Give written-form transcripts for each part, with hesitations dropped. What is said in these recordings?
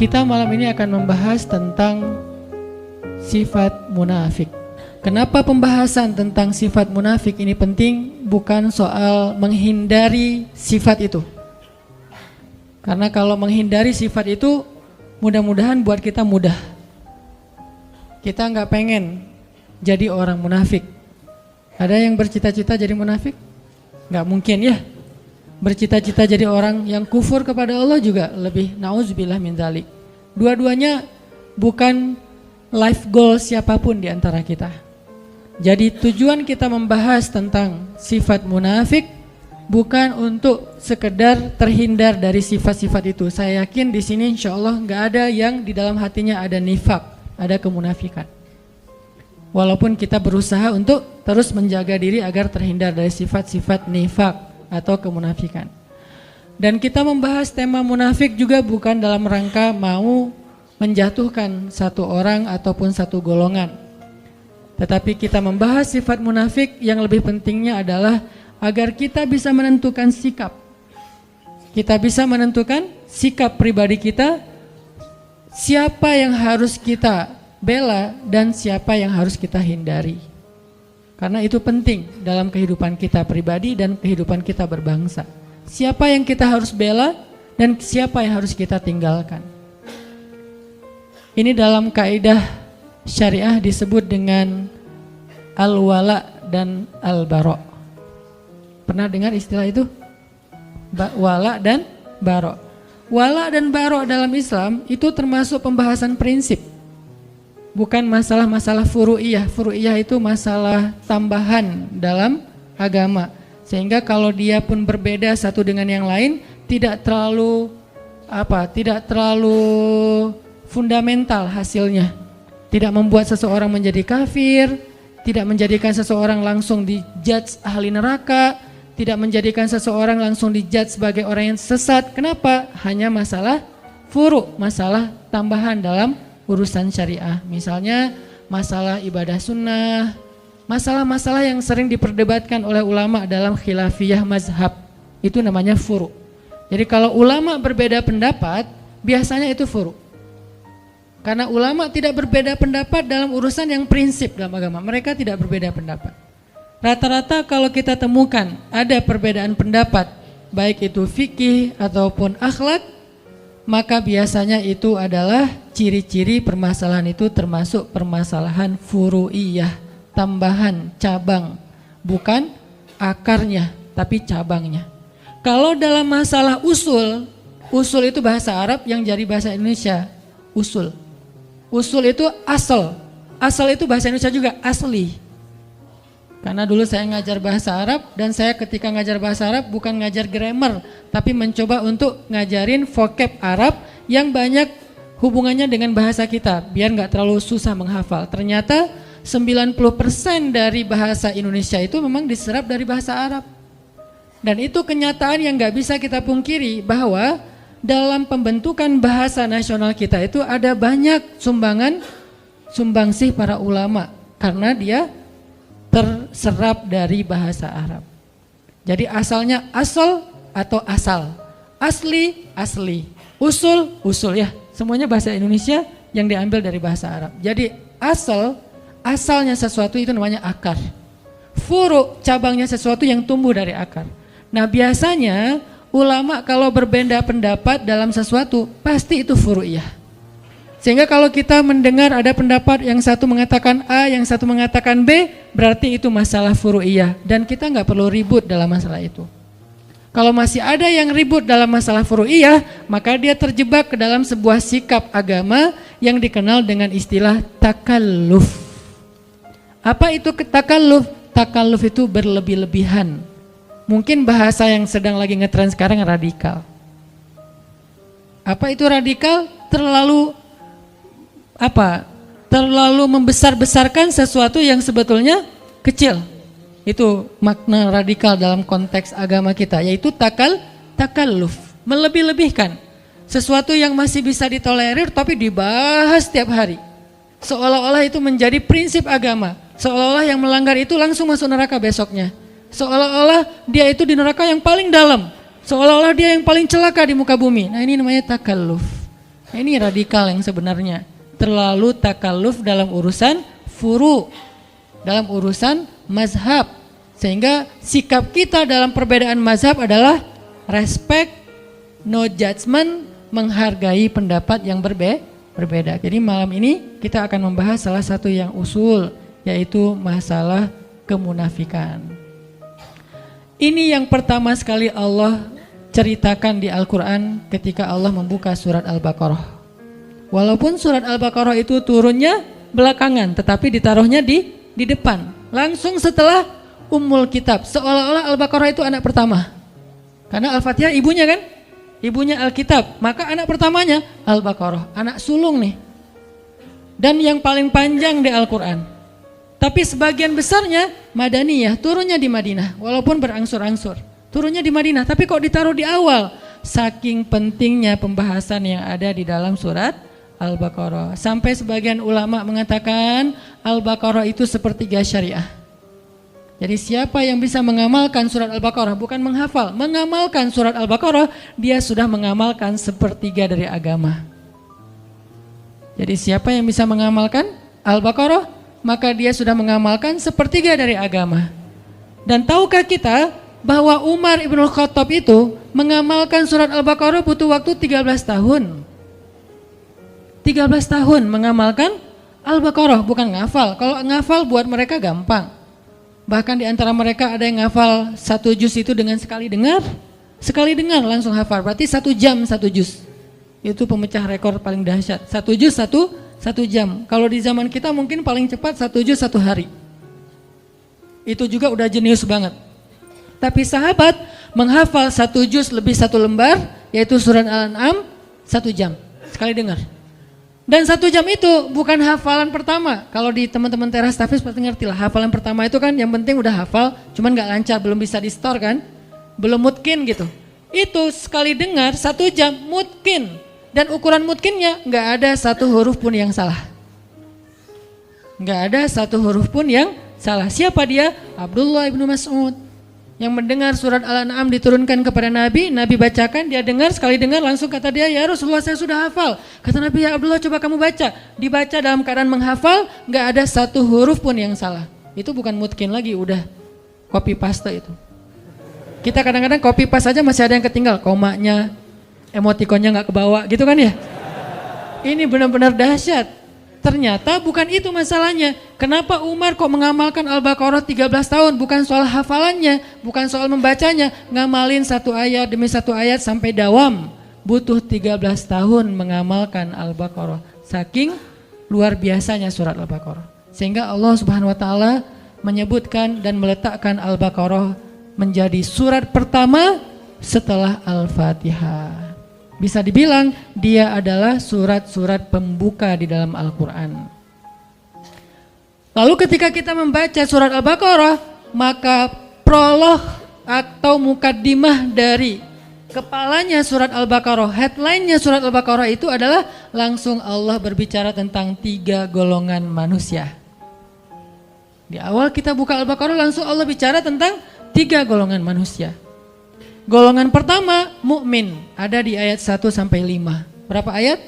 Kita malam ini akan membahas tentang sifat munafik. Kenapa pembahasan tentang sifat munafik ini penting? Bukan soal menghindari sifat itu. Karena kalau menghindari sifat itu, mudah-mudahan buat kita mudah. Kita nggak pengen jadi orang munafik. Ada yang bercita-cita jadi munafik? Nggak mungkin ya. Bercita-cita jadi orang yang kufur kepada Allah juga lebih na'udzubillah min dzalik. Dua-duanya bukan life goal siapapun di antara kita. Jadi tujuan kita membahas tentang sifat munafik bukan untuk sekedar terhindar dari sifat-sifat itu. Saya yakin di sini insya Allah nggak ada yang di dalam hatinya ada nifak, ada kemunafikan. Walaupun kita berusaha untuk terus menjaga diri agar terhindar dari sifat-sifat nifak atau kemunafikan. Dan kita membahas tema munafik juga bukan dalam rangka mau menjatuhkan satu orang ataupun satu golongan. Tetapi kita membahas sifat munafik yang lebih pentingnya adalah agar kita bisa menentukan sikap. Kita bisa menentukan sikap pribadi kita, siapa yang harus kita bela dan siapa yang harus kita hindari. Karena itu penting dalam kehidupan kita pribadi dan kehidupan kita berbangsa. Siapa yang kita harus bela dan siapa yang harus kita tinggalkan. Ini dalam kaidah syariah disebut dengan al-wala dan al-bara. Pernah dengar istilah itu? Wala dan bara. Wala dan bara dalam Islam itu termasuk pembahasan prinsip. Bukan masalah-masalah furu'iyah. Furu'iyah itu masalah tambahan dalam agama. Sehingga kalau dia pun berbeda satu dengan yang lain, tidak terlalu fundamental hasilnya. Tidak membuat seseorang menjadi kafir, tidak menjadikan seseorang langsung dijudge ahli neraka, tidak menjadikan seseorang langsung dijudge sebagai orang yang sesat. Kenapa? Hanya masalah furu', masalah tambahan dalam urusan syariah, misalnya masalah ibadah sunnah, masalah-masalah yang sering diperdebatkan oleh ulama dalam khilafiyah mazhab, itu namanya furu'. Jadi kalau ulama berbeda pendapat, biasanya itu furu'. Karena ulama tidak berbeda pendapat dalam urusan yang prinsip dalam agama, mereka tidak berbeda pendapat. Rata-rata kalau kita temukan ada perbedaan pendapat, baik itu fikih ataupun akhlak, maka biasanya itu adalah ciri-ciri permasalahan itu termasuk permasalahan furu'iyah, tambahan, cabang, bukan akarnya tapi cabangnya. Kalau dalam masalah usul, usul itu bahasa Arab yang jadi bahasa Indonesia, usul. Usul itu asal, asal itu bahasa Indonesia juga asli. Karena dulu saya ngajar bahasa Arab dan saya ketika ngajar bahasa Arab bukan ngajar grammar, tapi mencoba untuk ngajarin vocab Arab yang banyak hubungannya dengan bahasa kita, biar nggak terlalu susah menghafal. Ternyata 90% dari bahasa Indonesia itu memang diserap dari bahasa Arab. Dan itu kenyataan yang nggak bisa kita pungkiri bahwa dalam pembentukan bahasa nasional kita itu ada banyak sumbangsih para ulama karena dia terserap dari bahasa Arab. Jadi asalnya asal atau asal, asli, asli, usul, usul ya. Semuanya bahasa Indonesia yang diambil dari bahasa Arab. Jadi asalnya sesuatu itu namanya akar. Furu, cabangnya sesuatu yang tumbuh dari akar. Nah biasanya ulama kalau berbeda pendapat dalam sesuatu pasti itu furu'iyah. Sehingga kalau kita mendengar ada pendapat yang satu mengatakan A, yang satu mengatakan B, berarti itu masalah furu'iyah. Dan kita nggak perlu ribut dalam masalah itu. Kalau masih ada yang ribut dalam masalah furu'iyah, maka dia terjebak ke dalam sebuah sikap agama yang dikenal dengan istilah takalluf. Apa itu takalluf? Takalluf itu berlebih-lebihan. Mungkin bahasa yang sedang lagi ngetren sekarang radikal. Apa itu radikal? Terlalu membesar-besarkan sesuatu yang sebetulnya kecil. Itu makna radikal dalam konteks agama kita, yaitu takalluf, melebih-lebihkan. Sesuatu yang masih bisa ditolerir tapi dibahas setiap hari. Seolah-olah itu menjadi prinsip agama. Seolah-olah yang melanggar itu langsung masuk neraka besoknya. Seolah-olah dia itu di neraka yang paling dalam. Seolah-olah dia yang paling celaka di muka bumi. Nah ini namanya takalluf. Ini radikal yang sebenarnya. Terlalu takalluf dalam urusan furu, dalam urusan mazhab. Sehingga sikap kita dalam perbedaan mazhab adalah respect, no judgment, menghargai pendapat yang berbeda. Jadi malam ini kita akan membahas salah satu yang usul, yaitu masalah kemunafikan. Ini yang pertama sekali Allah ceritakan di Al-Quran ketika Allah membuka surat Al-Baqarah. Walaupun surat Al-Baqarah itu turunnya belakangan, tetapi ditaruhnya di depan. Langsung setelah Ummul Kitab, seolah-olah Al-Baqarah itu anak pertama. Karena Al-Fatihah ibunya kan? Ibunya Alkitab, maka anak pertamanya Al-Baqarah, anak sulung nih. Dan yang paling panjang di Al-Quran. Tapi sebagian besarnya Madaniyah, turunnya di Madinah, walaupun berangsur-angsur. Turunnya di Madinah, tapi kok ditaruh di awal? Saking pentingnya pembahasan yang ada di dalam surat Al-Baqarah. Sampai sebagian ulama mengatakan Al-Baqarah itu sepertiga syariah. Jadi siapa yang bisa mengamalkan surat Al-Baqarah, bukan menghafal, mengamalkan surat Al-Baqarah, dia sudah mengamalkan sepertiga dari agama. Jadi siapa yang bisa mengamalkan Al-Baqarah, maka dia sudah mengamalkan sepertiga dari agama. Dan tahukah kita bahwa Umar ibn Khattab itu mengamalkan surat Al-Baqarah butuh waktu 13 tahun. 13 tahun mengamalkan Al-Baqarah, bukan ngafal. Kalau ngafal buat mereka gampang. Bahkan di antara mereka ada yang ngafal 1 juz itu dengan sekali dengar langsung hafal. Berarti 1 jam 1 juz. Itu pemecah rekor paling dahsyat. 1 juz 1 jam. Kalau di zaman kita mungkin paling cepat 1 juz 1 hari. Itu juga udah jenius banget. Tapi sahabat menghafal 1 juz lebih 1 lembar, yaitu surat Al-An'am 1 jam. Sekali dengar. Dan 1 jam itu bukan hafalan pertama. Kalau di teman-teman teras tahfiz pasti ngerti lah. Hafalan pertama itu kan yang penting udah hafal, cuman gak lancar, belum bisa di store kan. Belum mutkin gitu. Itu sekali dengar 1 jam mutkin. Dan ukuran mutkinnya gak ada 1 huruf pun yang salah. Gak ada 1 huruf pun yang salah. Siapa dia? Abdullah ibnu Mas'ud. Yang mendengar surat Al-An'am diturunkan kepada Nabi, Nabi bacakan, dia dengar, sekali dengar langsung kata dia, ya Rasulullah saya sudah hafal. Kata Nabi, ya Abdullah coba kamu baca. Dibaca dalam keadaan menghafal, gak ada 1 huruf pun yang salah. Itu bukan mutkin lagi, udah copy paste itu. Kita kadang-kadang copy paste aja masih ada yang ketinggal, komanya, emotikonnya gak kebawa gitu kan ya. Ini benar-benar dahsyat. Ternyata bukan itu masalahnya. Kenapa Umar kok mengamalkan Al-Baqarah 13 tahun? Bukan soal hafalannya, bukan soal membacanya. Ngamalin 1 ayat demi 1 ayat sampai dawam. Butuh 13 tahun mengamalkan Al-Baqarah. Saking luar biasanya surat Al-Baqarah. Sehingga Allah Subhanahu wa taala menyebutkan dan meletakkan Al-Baqarah menjadi surat pertama setelah Al-Fatihah. Bisa dibilang dia adalah surat-surat pembuka di dalam Al-Quran. Lalu ketika kita membaca surat Al-Baqarah, maka prolog atau mukaddimah dari kepalanya surat Al-Baqarah, headline-nya surat Al-Baqarah itu adalah langsung Allah berbicara tentang 3 golongan manusia. Di awal kita buka Al-Baqarah langsung Allah bicara tentang 3 golongan manusia. Golongan pertama mukmin, ada di ayat 1 sampai 5. Berapa ayat?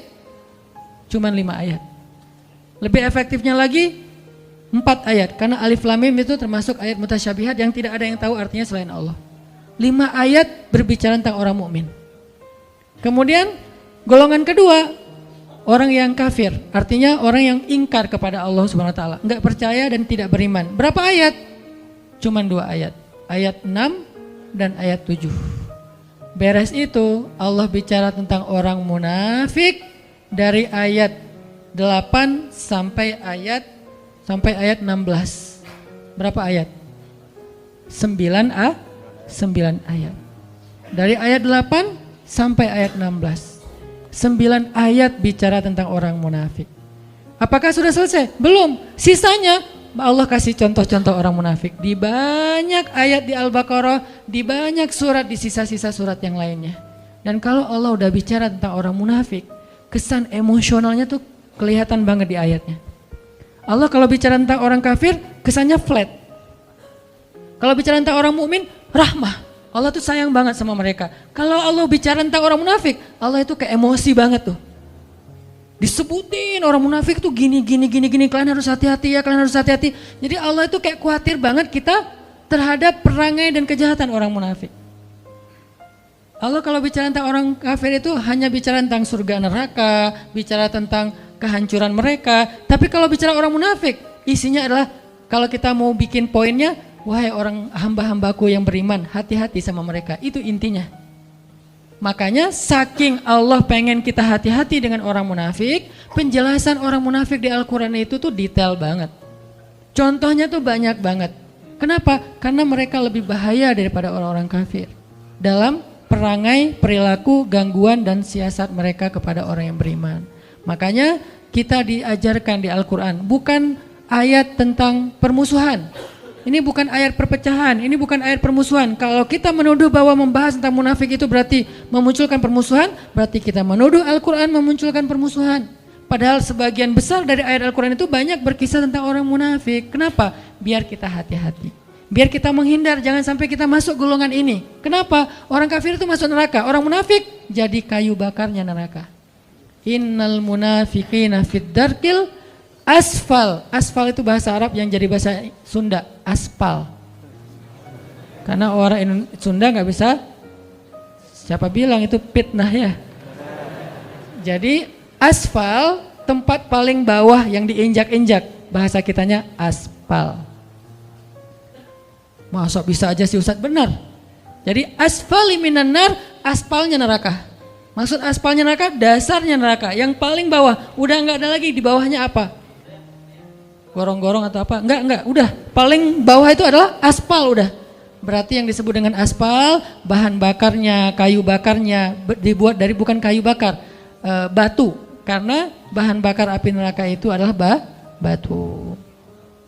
Cuman 5 ayat. Lebih efektifnya lagi 4 ayat, karena alif lam mim itu termasuk ayat mutasyabihat yang tidak ada yang tahu artinya selain Allah. 5 ayat berbicara tentang orang mukmin. Kemudian golongan kedua, orang yang kafir, artinya orang yang ingkar kepada Allah Subhanahu wa taala, enggak percaya dan tidak beriman. Berapa ayat? Cuman 2 ayat. Ayat 6 dan ayat 7. Beres itu Allah bicara tentang orang munafik dari ayat 8 sampai ayat 16. Berapa ayat? 9 ayat. Dari ayat 8 sampai ayat 16. 9 ayat bicara tentang orang munafik. Apakah sudah selesai? Belum. Sisanya Allah kasih contoh-contoh orang munafik di banyak ayat di Al-Baqarah, di banyak surat, di sisa-sisa surat yang lainnya. Dan kalau Allah udah bicara tentang orang munafik, kesan emosionalnya tuh kelihatan banget di ayatnya. Allah kalau bicara tentang orang kafir, kesannya flat. Kalau bicara tentang orang mukmin, rahmah. Allah tuh sayang banget sama mereka. Kalau Allah bicara tentang orang munafik, Allah itu kayak emosi banget tuh. Disebutin orang munafik tuh gini, kalian harus hati-hati ya, kalian harus hati-hati. Jadi Allah itu kayak khawatir banget kita terhadap perangai dan kejahatan orang munafik. Allah kalau bicara tentang orang kafir itu hanya bicara tentang surga neraka, bicara tentang kehancuran mereka. Tapi kalau bicara orang munafik, isinya adalah kalau kita mau bikin poinnya, wahai orang hamba-hambaku yang beriman, hati-hati sama mereka. Itu intinya. Makanya saking Allah pengen kita hati-hati dengan orang munafik, penjelasan orang munafik di Al-Quran itu tuh detail banget. Contohnya tuh banyak banget. Kenapa? Karena mereka lebih bahaya daripada orang-orang kafir dalam perangai, perilaku, gangguan dan siasat mereka kepada orang yang beriman. Makanya kita diajarkan di Al-Quran bukan ayat tentang permusuhan. Ini bukan ayat perpecahan, ini bukan ayat permusuhan. Kalau kita menuduh bahwa membahas tentang munafik itu berarti memunculkan permusuhan, berarti kita menuduh Al-Quran memunculkan permusuhan. Padahal sebagian besar dari ayat Al-Quran itu banyak berkisah tentang orang munafik. Kenapa? Biar kita hati-hati. Biar kita menghindar, jangan sampai kita masuk golongan ini. Kenapa? Orang kafir itu masuk neraka, orang munafik jadi kayu bakarnya neraka. Innal munafiqina fid darkil asfal. Asfal itu bahasa Arab yang jadi bahasa Sunda, aspal. Karena orang Sunda nggak bisa, siapa bilang itu fitnah ya. Jadi asfal tempat paling bawah yang diinjak-injak, bahasa kitanya aspal. Masa bisa aja sih Ustadz, benar. Jadi asfali minan nar, aspalnya neraka. Maksud aspalnya neraka, dasarnya neraka, yang paling bawah. Udah nggak ada lagi, di bawahnya apa? Gorong-gorong atau apa? Enggak, udah. Paling bawah itu adalah aspal udah. Berarti yang disebut dengan aspal, bahan bakarnya, kayu bakarnya dibuat dari bukan kayu bakar, batu. Karena bahan bakar api neraka itu adalah batu.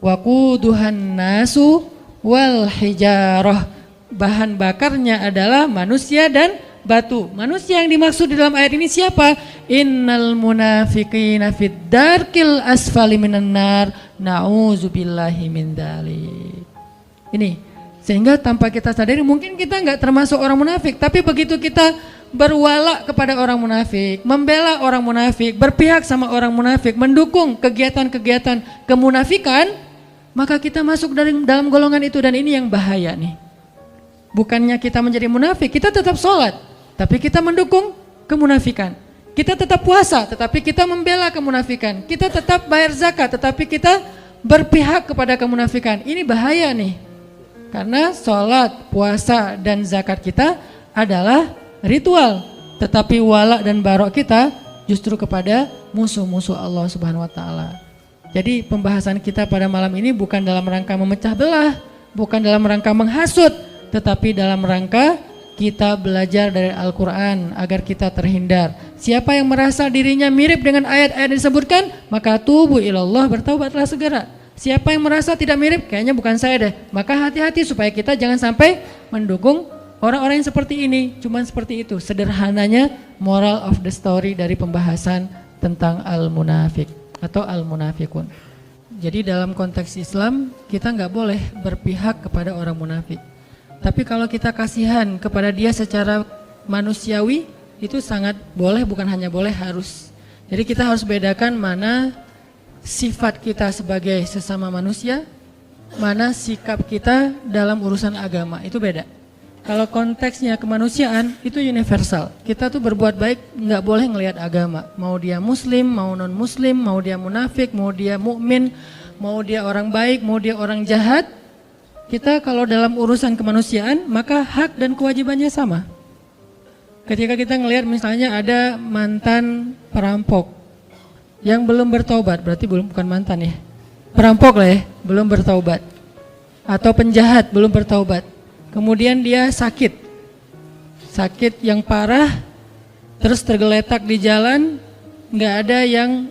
Waquduhan nasu wal hijarah. Bahan bakarnya adalah manusia dan batu. Manusia yang dimaksud di dalam ayat ini siapa? Innal munafiqina fid darkil asfali minan nar, na'udzubillahi min dzalik. Ini, sehingga tanpa kita sadari mungkin kita enggak termasuk orang munafik, tapi begitu kita berwala kepada orang munafik, membela orang munafik, berpihak sama orang munafik, mendukung kegiatan-kegiatan kemunafikan, maka kita masuk dalam golongan itu, dan ini yang bahaya nih. Bukannya kita menjadi munafik, kita tetap sholat, tapi kita mendukung kemunafikan. Kita tetap puasa, tetapi kita membela kemunafikan. Kita tetap bayar zakat, tetapi kita berpihak kepada kemunafikan. Ini bahaya nih. Karena sholat, puasa, dan zakat kita adalah ritual. Tetapi wala dan barok kita justru kepada musuh-musuh Allah Subhanahu wa Ta'ala. Jadi pembahasan kita pada malam ini bukan dalam rangka memecah belah, bukan dalam rangka menghasut, tetapi dalam rangka kita belajar dari Al-Quran agar kita terhindar. Siapa yang merasa dirinya mirip dengan ayat-ayat yang disebutkan, maka tubu ilallah, bertaubatlah segera. Siapa yang merasa tidak mirip, kayaknya bukan saya deh, maka hati-hati supaya kita jangan sampai mendukung orang-orang yang seperti ini. Cuman seperti itu sederhananya moral of the story dari pembahasan tentang al-munafik atau al-munafikun. Jadi dalam konteks Islam kita nggak boleh berpihak kepada orang munafik. Tapi kalau kita kasihan kepada dia secara manusiawi, itu sangat boleh, bukan hanya boleh, harus. Jadi kita harus bedakan mana sifat kita sebagai sesama manusia, mana sikap kita dalam urusan agama, itu beda. Kalau konteksnya kemanusiaan, itu universal. Kita tuh berbuat baik nggak boleh ngelihat agama. Mau dia muslim, mau non muslim, mau dia munafik, mau dia mukmin, mau dia orang baik, mau dia orang jahat. Kita kalau dalam urusan kemanusiaan, maka hak dan kewajibannya sama. Ketika kita ngelihat misalnya ada mantan perampok yang belum bertaubat, berarti bukan mantan ya, perampok lah ya, belum bertaubat, atau penjahat belum bertaubat. Kemudian dia sakit yang parah, terus tergeletak di jalan, nggak ada yang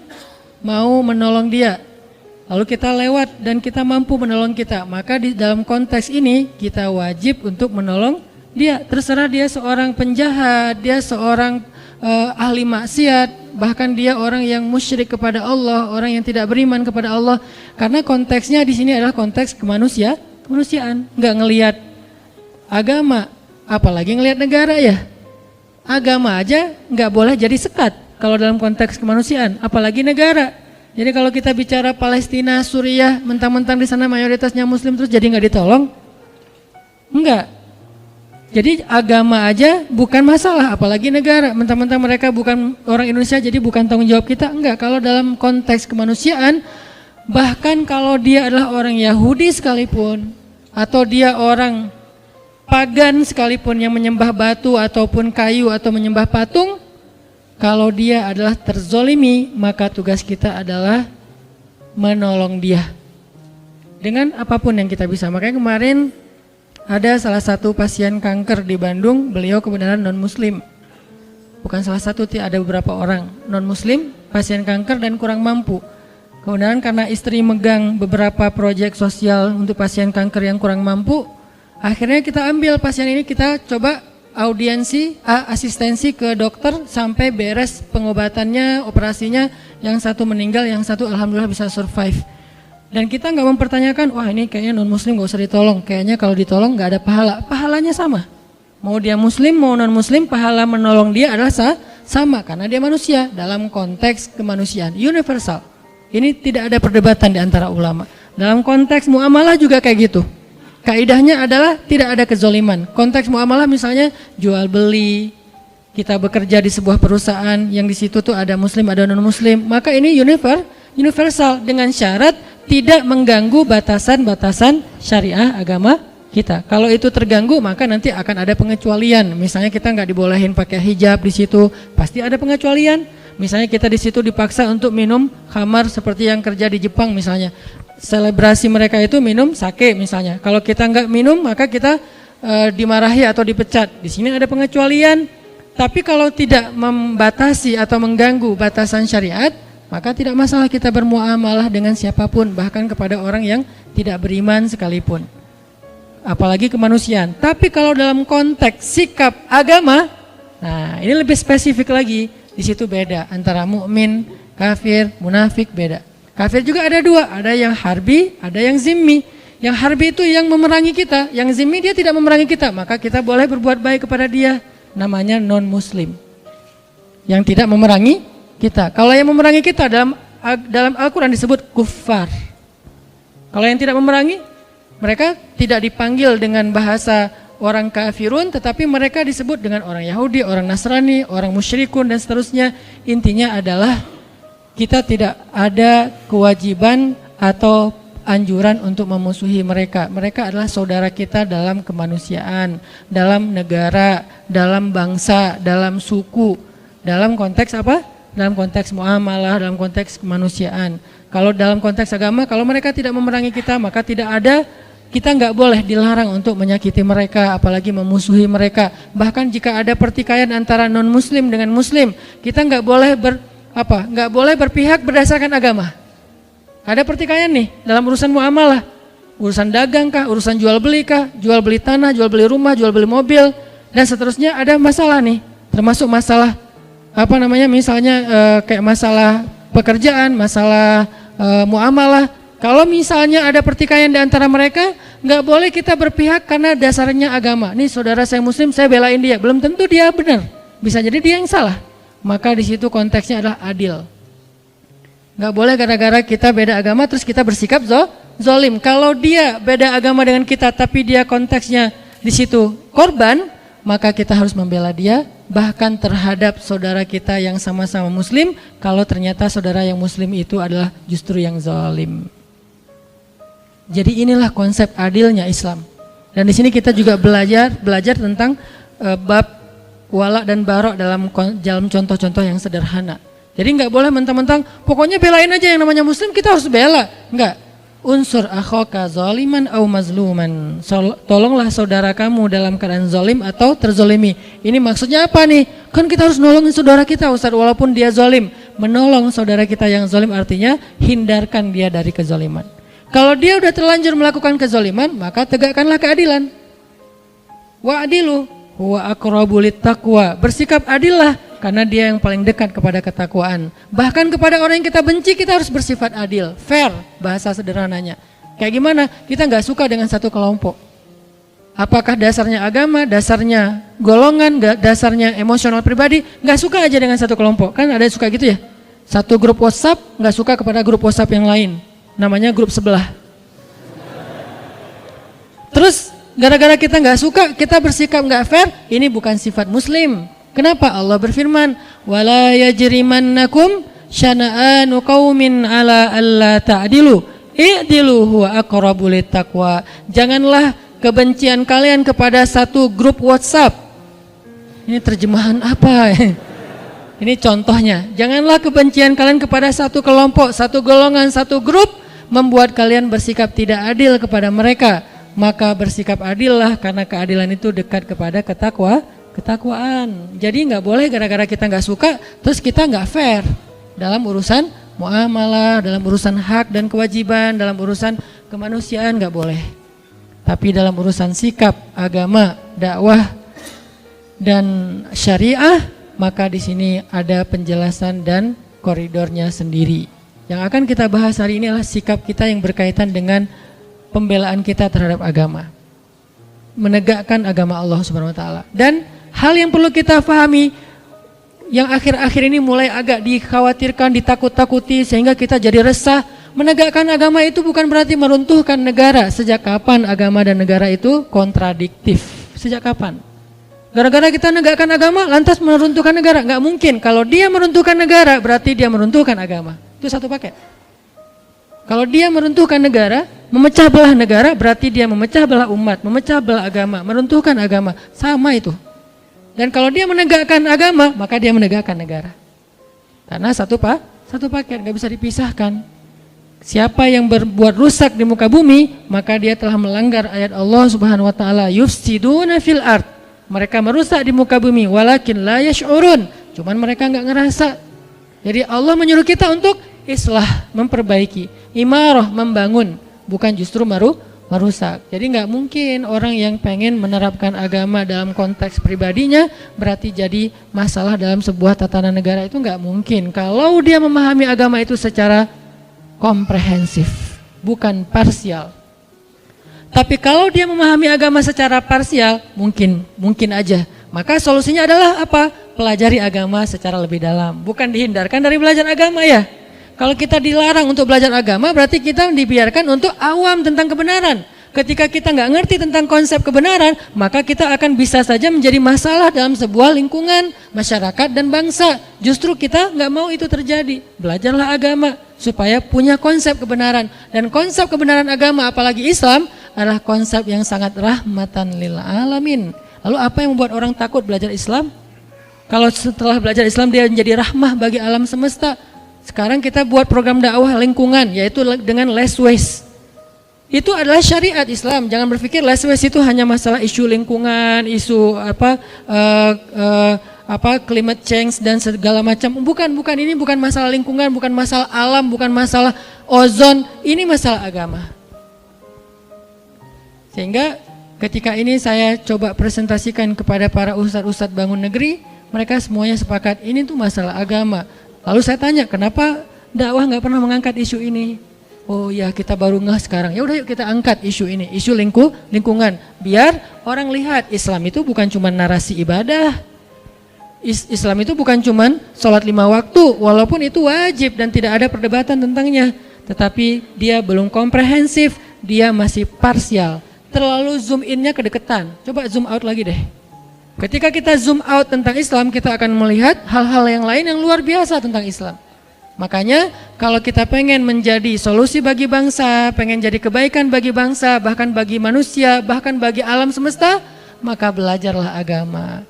mau menolong dia. Lalu kita lewat dan kita mampu menolong kita, maka di dalam konteks ini kita wajib untuk menolong dia. Terserah dia seorang penjahat, dia seorang ahli maksiat, bahkan dia orang yang musyrik kepada Allah, orang yang tidak beriman kepada Allah. Karena konteksnya di sini adalah konteks kemanusiaan, nggak ngelihat agama, apalagi ngelihat negara ya. Agama aja nggak boleh jadi sekat. kalau dalam konteks kemanusiaan, apalagi negara. Jadi kalau kita bicara Palestina, Suriah, mentang-mentang di sana mayoritasnya Muslim terus jadi nggak ditolong? Enggak. Jadi agama aja bukan masalah, apalagi negara. Mentang-mentang mereka bukan orang Indonesia, jadi bukan tanggung jawab kita. Enggak. Kalau dalam konteks kemanusiaan, bahkan kalau dia adalah orang Yahudi sekalipun, atau dia orang pagan sekalipun yang menyembah batu ataupun kayu atau menyembah patung, kalau dia adalah terzolimi, maka tugas kita adalah menolong dia dengan apapun yang kita bisa. Makanya kemarin ada salah satu pasien kanker di Bandung, beliau kebenaran non-muslim. Bukan salah satu, ada beberapa orang non-muslim, pasien kanker dan kurang mampu. Kemudian karena istri megang beberapa proyek sosial untuk pasien kanker yang kurang mampu, akhirnya kita ambil pasien ini, kita coba audiensi, asistensi ke dokter sampai beres pengobatannya, operasinya. Yang satu meninggal, yang satu alhamdulillah bisa survive. Dan kita nggak mempertanyakan, wah ini kayaknya non muslim nggak usah ditolong, kayaknya kalau ditolong nggak ada pahala. Pahalanya sama, mau dia muslim mau non muslim, pahala menolong dia adalah sama karena dia manusia dalam konteks kemanusiaan universal. Ini tidak ada perdebatan di antara ulama. Dalam konteks muamalah juga kayak gitu. Kaidahnya adalah tidak ada kezoliman. Konteks muamalah misalnya jual beli, kita bekerja di sebuah perusahaan yang di situ tuh ada muslim ada non muslim, maka ini universal dengan syarat tidak mengganggu batasan-batasan syariah agama kita. Kalau itu terganggu maka nanti akan ada pengecualian. Misalnya kita nggak dibolehin pakai hijab di situ, pasti ada pengecualian. Misalnya kita di situ dipaksa untuk minum khamar seperti yang kerja di Jepang misalnya. Selebrasi mereka itu minum sake misalnya. Kalau kita nggak minum maka kita dimarahi atau dipecat. Di sini ada pengecualian. Tapi kalau tidak membatasi atau mengganggu batasan syariat, maka tidak masalah kita bermuamalah dengan siapapun, bahkan kepada orang yang tidak beriman sekalipun. Apalagi kemanusiaan. Tapi kalau dalam konteks sikap agama, nah ini lebih spesifik lagi. Di situ beda antara mukmin, kafir, munafik beda. Kafir juga ada dua, ada yang harbi, ada yang zimmi. Yang harbi itu yang memerangi kita, yang zimmi dia tidak memerangi kita, maka kita boleh berbuat baik kepada dia. Namanya non-muslim. Yang tidak memerangi kita. Kalau yang memerangi kita dalam Al-Quran disebut kuffar. Kalau yang tidak memerangi, mereka tidak dipanggil dengan bahasa orang kafirun, tetapi mereka disebut dengan orang Yahudi, orang Nasrani, orang musyrikun dan seterusnya. Intinya adalah kita tidak ada kewajiban atau anjuran untuk memusuhi mereka. Mereka adalah saudara kita dalam kemanusiaan, dalam negara, dalam bangsa, dalam suku. Dalam konteks apa? Dalam konteks muamalah, dalam konteks kemanusiaan. Kalau dalam konteks agama, kalau mereka tidak memerangi kita, maka kita nggak boleh dilarang untuk menyakiti mereka, apalagi memusuhi mereka. Bahkan jika ada pertikaian antara non muslim dengan muslim, kita nggak boleh berpihak berdasarkan agama. Ada pertikaian nih dalam urusan muamalah, urusan dagang kah, urusan jual beli kah, jual beli tanah, jual beli rumah, jual beli mobil dan seterusnya. Ada masalah nih, termasuk masalah misalnya kayak masalah pekerjaan, masalah muamalah. Kalau misalnya ada pertikaian di antara mereka, nggak boleh kita berpihak karena dasarnya agama. Nih saudara saya muslim, saya belain dia. Belum tentu dia benar, bisa jadi dia yang salah. Maka di situ konteksnya adalah adil. Nggak boleh gara-gara kita beda agama terus kita bersikap zolim. Kalau dia beda agama dengan kita, tapi dia konteksnya di situ korban, maka kita harus membela dia. Bahkan terhadap saudara kita yang sama-sama muslim, kalau ternyata saudara yang muslim itu adalah justru yang zalim. Jadi inilah konsep adilnya Islam. Dan di sini kita juga belajar tentang bab wala dan barok dalam contoh-contoh yang sederhana. Jadi nggak boleh mentang-mentang pokoknya belain aja yang namanya muslim, kita harus bela. Enggak. Unsur akhaka zaliman au mazluman. Tolonglah saudara kamu dalam keadaan zalim atau terzolimi. Ini maksudnya apa nih? Kan kita harus nolongin saudara kita Ustaz walaupun dia zalim. Menolong saudara kita yang zalim artinya hindarkan dia dari kezaliman. Kalau dia udah terlanjur melakukan kezaliman, maka tegakkanlah keadilan. Wa'adilu huwa aqrabu littaqwa. Bersikap adillah karena dia yang paling dekat kepada ketakwaan. Bahkan kepada orang yang kita benci kita harus bersifat adil, fair bahasa sederhananya. Kayak gimana? Kita nggak suka dengan satu kelompok. Apakah dasarnya agama, dasarnya golongan, dasarnya emosional pribadi, nggak suka aja dengan satu kelompok. Kan ada yang suka gitu ya. Satu grup WhatsApp nggak suka kepada grup WhatsApp yang lain. Namanya grup sebelah. Terus gara-gara kita nggak suka, kita bersikap nggak fair, ini bukan sifat muslim. Kenapa? Allah berfirman, wala yajrimannakum syana'anu qaumin ala alla ta'dilu i'dilu huwa aqrabu littaqwa. Janganlah kebencian kalian kepada satu grup WhatsApp. Ini terjemahan apa? Ini contohnya. Janganlah kebencian kalian kepada satu kelompok, satu golongan, satu grup membuat kalian bersikap tidak adil kepada mereka. Maka bersikap adillah, karena keadilan itu dekat kepada ketakwaan. Jadi nggak boleh gara-gara kita nggak suka, terus kita nggak fair dalam urusan muamalah, dalam urusan hak dan kewajiban, dalam urusan kemanusiaan nggak boleh. Tapi dalam urusan sikap, agama, dakwah, dan syariah, maka di sini ada penjelasan dan koridornya sendiri. Yang akan kita bahas hari ini adalah sikap kita yang berkaitan dengan pembelaan kita terhadap agama, menegakkan agama Allah Subhanahu Wa Taala. Dan hal yang perlu kita pahami, yang akhir-akhir ini mulai agak dikhawatirkan, ditakut-takuti, sehingga kita jadi resah. Menegakkan agama itu bukan berarti meruntuhkan negara. Sejak kapan agama dan negara itu kontradiktif? Sejak kapan? Gara-gara kita menegakkan agama lantas meruntuhkan negara? Nggak mungkin. Kalau dia meruntuhkan negara berarti dia meruntuhkan agama. Itu satu paket. Kalau dia meruntuhkan negara, memecah belah negara, berarti dia memecah belah umat, memecah belah agama, meruntuhkan agama. Sama itu. Dan kalau dia menegakkan agama, maka dia menegakkan negara. Karena satu paket, nggak bisa dipisahkan. Siapa yang berbuat rusak di muka bumi, maka dia telah melanggar ayat Allah Subhanahu wa taala, yufsiduna fil ard. Mereka merusak di muka bumi, walakin la yash'urun. Cuman mereka enggak ngerasa. Jadi Allah menyuruh kita untuk islah, memperbaiki, imarah, membangun, bukan justru merusak. Jadi enggak mungkin orang yang pengen menerapkan agama dalam konteks pribadinya berarti jadi masalah dalam sebuah tatanan negara, itu enggak mungkin. Kalau dia memahami agama itu secara komprehensif, bukan parsial. Tapi kalau dia memahami agama secara parsial, mungkin aja. Maka solusinya adalah apa? Pelajari agama secara lebih dalam, bukan dihindarkan dari belajar agama ya. Kalau kita dilarang untuk belajar agama, berarti kita dibiarkan untuk awam tentang kebenaran. Ketika kita nggak ngerti tentang konsep kebenaran, maka kita akan bisa saja menjadi masalah dalam sebuah lingkungan, masyarakat dan bangsa. Justru kita nggak mau itu terjadi. Belajarlah agama supaya punya konsep kebenaran. Dan konsep kebenaran agama, apalagi Islam, adalah konsep yang sangat rahmatan lil alamin. Lalu apa yang membuat orang takut belajar Islam? Kalau setelah belajar Islam dia menjadi rahmah bagi alam semesta. Sekarang kita buat program dakwah lingkungan, yaitu dengan less waste. Itu adalah syariat Islam. Jangan berpikir less waste itu hanya masalah isu lingkungan, isu climate change dan segala macam. Bukan, ini bukan masalah lingkungan, bukan masalah alam, bukan masalah ozon, ini masalah agama. Sehingga ketika ini saya coba presentasikan kepada para ustadz-ustadz bangun negeri, mereka semuanya sepakat ini tuh masalah agama. Lalu saya tanya, kenapa dakwah nggak pernah mengangkat isu ini? Oh ya, kita baru ngeh sekarang. Ya udah yuk kita angkat isu ini, isu lingkungan. Biar orang lihat Islam itu bukan cuma narasi ibadah. Islam itu bukan cuma sholat 5 waktu, walaupun itu wajib dan tidak ada perdebatan tentangnya. Tetapi dia belum komprehensif, dia masih parsial. Terlalu zoom in-nya kedekatan. Coba zoom out lagi deh. Ketika kita zoom out tentang Islam, kita akan melihat hal-hal yang lain yang luar biasa tentang Islam. Makanya kalau kita pengen menjadi solusi bagi bangsa, pengen jadi kebaikan bagi bangsa, bahkan bagi manusia, bahkan bagi alam semesta, maka belajarlah agama.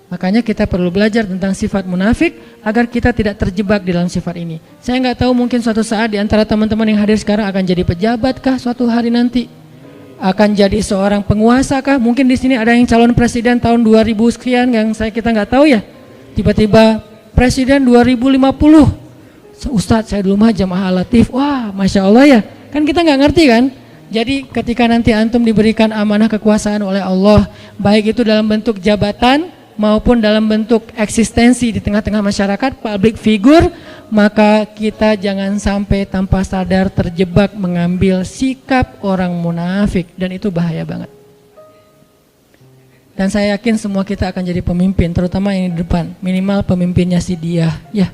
Makanya kita perlu belajar tentang sifat munafik agar kita tidak terjebak di dalam sifat ini. Saya nggak tahu, mungkin suatu saat di antara teman-teman yang hadir sekarang akan jadi pejabatkah suatu hari nanti? Akan jadi seorang penguasa kah? Mungkin di sini ada yang calon presiden tahun 2000 sekian yang kita nggak tahu ya. Tiba-tiba presiden 2050. Ustadz, saya dulu mah jamaah latif. Wah, Masya Allah ya. Kan kita nggak ngerti kan? Jadi ketika nanti antum diberikan amanah kekuasaan oleh Allah, baik itu dalam bentuk jabatan maupun dalam bentuk eksistensi di tengah-tengah masyarakat, public figure, maka kita jangan sampai tanpa sadar terjebak mengambil sikap orang munafik, dan itu bahaya banget. Dan saya yakin semua kita akan jadi pemimpin, terutama yang di depan, minimal pemimpinnya si dia, ya.